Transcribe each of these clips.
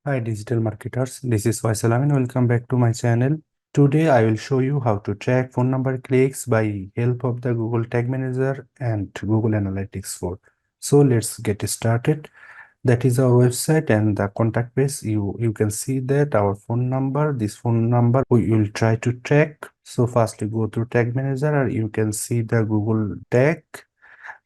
Hi digital marketers, this is Faisal. Amin. Welcome back to my channel. Today I will show you how to track phone number clicks by help of the Google Tag Manager and Google Analytics 4. So let's get started. That is our website and the contact page. You can see that our phone number, this phone number we will try to track. So firstly go to Tag Manager, or you can see the Google Tag.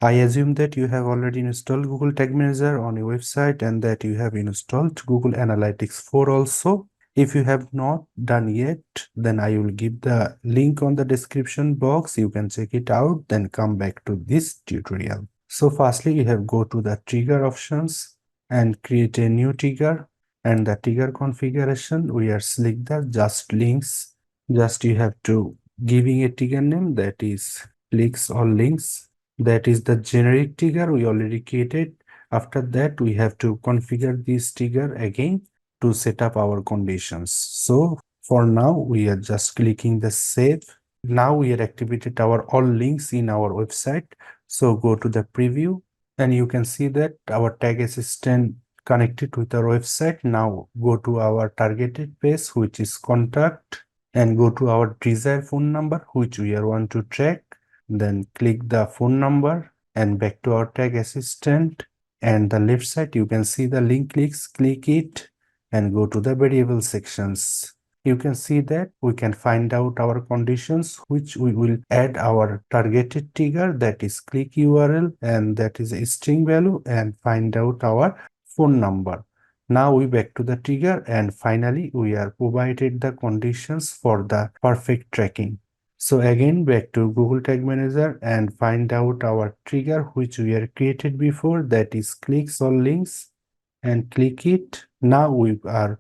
I assume that you have already installed Google Tag Manager on your website and that you have installed Google Analytics 4 also. If you have not done yet, then I will give the link on the description box. You can check it out, then come back to this tutorial. So firstly, you have go to the trigger options and create a new trigger, and the trigger configuration, we are select the just links. Just you have to giving a trigger name, that is clicks or links. That is the generic trigger we already created. After that, we have to configure this trigger again to set up our conditions. So for now, we are just clicking the save. Now we have activated our all links in our website. So go to the preview and you can see that our tag assistant connected with our website. Now go to our targeted page, which is contact, and go to our desired phone number, which we are want to track. Then click the phone number and back to our tag assistant, and the left side you can see the link clicks. Click it and go to the variable sections. You can see that we can find out our conditions, which we will add our targeted trigger, that is click URL, and that is a string value, and find out our phone number. Now we back to the trigger, and finally we are provided the conditions for the perfect tracking. So again back to Google Tag Manager and find out our trigger which we are created before, that is clicks or links, and click it. Now we are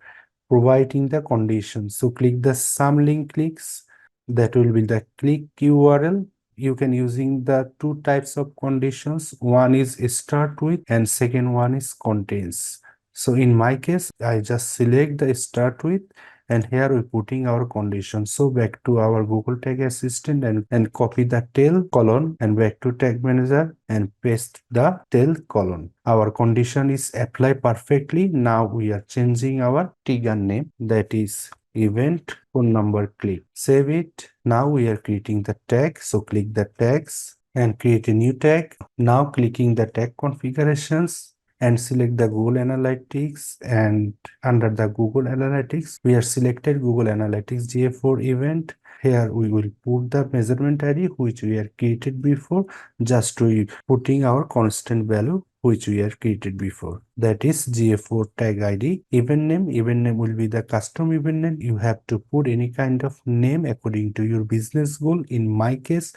providing the conditions. So click the some link clicks, that will be the click URL. You can using the two types of conditions. One is start with and second one is contains. So in my case, I just select the start with, and here we're putting our condition. So back to our Google Tag Assistant and copy the tail colon and back to Tag Manager and paste the tail colon. Our condition is apply perfectly. Now we are changing our trigger name, that is event phone number click. Save it. Now we are creating the tag. So click the tags and create a new tag. Now clicking the tag configurations and select the Google Analytics, and under the Google Analytics, we are selected Google Analytics GA4 event. Here we will put the measurement ID which we are created before, just to putting our constant value which we are created before, that is GA4 tag ID. Event name will be the custom event name. You have to put any kind of name according to your business goal. In my case,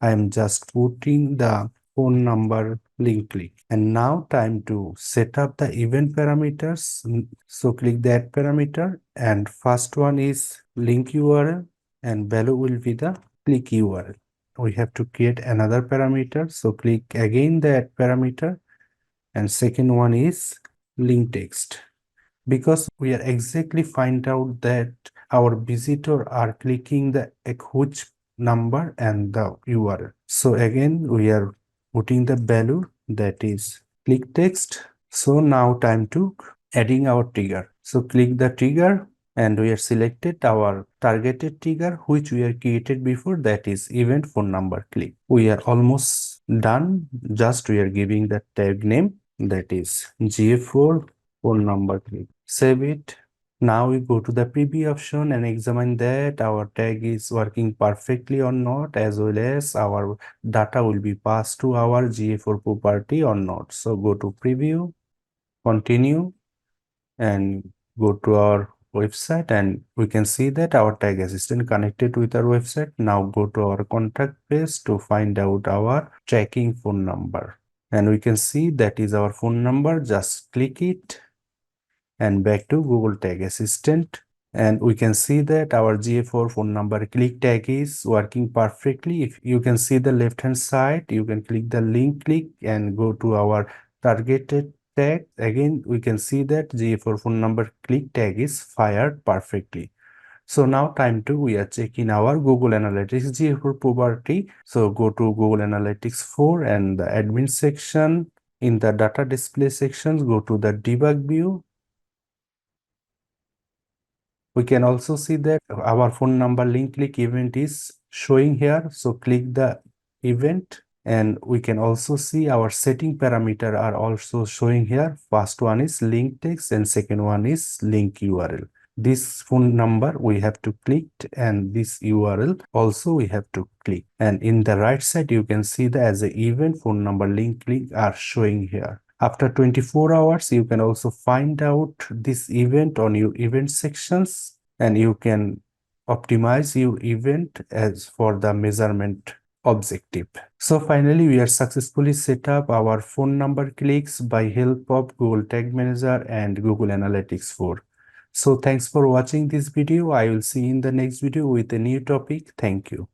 I am just putting the phone number link click. And now time to set up the event parameters. So click that parameter, and first one is link URL and value will be the click URL. We have to create another parameter. So click again that parameter, and second one is link text, because we are exactly find out that our visitor are clicking the which number and the URL. So again we are putting the value, that is click text. So now time to adding our trigger. So click the trigger and we are selected our targeted trigger which we are created before, that is event phone number click. We are almost done. Just we are giving the tag name, that is GA4 phone number click. Save it. Now we go to the preview option and examine that our tag is working perfectly or not, as well as our data will be passed to our GA4 property or not. So go to preview, continue, and go to our website, and we can see that our tag assistant connected with our website. Now go to our contact page to find out our tracking phone number, and we can see that is our phone number. Just click it and back to Google Tag Assistant, and we can see that our GA4 phone number click tag is working perfectly. If you can see the left hand side, you can click the link click and go to our targeted tag. Again we can see that GA4 phone number click tag is fired perfectly. So now time to we are checking our Google Analytics GA4 property. So go to Google Analytics 4 and the admin section. In the data display sections, go to the debug view We can also see that our phone number link click event is showing here. So click the event, and we can also see our setting parameter are also showing here. First one is link text and second one is link URL. This phone number we have to click, and this URL also we have to click. And in the right side you can see that as a event phone number link click are showing here. After 24 hours you can also find out this event on your event sections, and you can optimize your event as for the measurement objective. So finally we are successfully set up our phone number clicks by help of Google Tag Manager and Google Analytics 4. So thanks for watching this video. I will see you in the next video with a new topic. Thank you.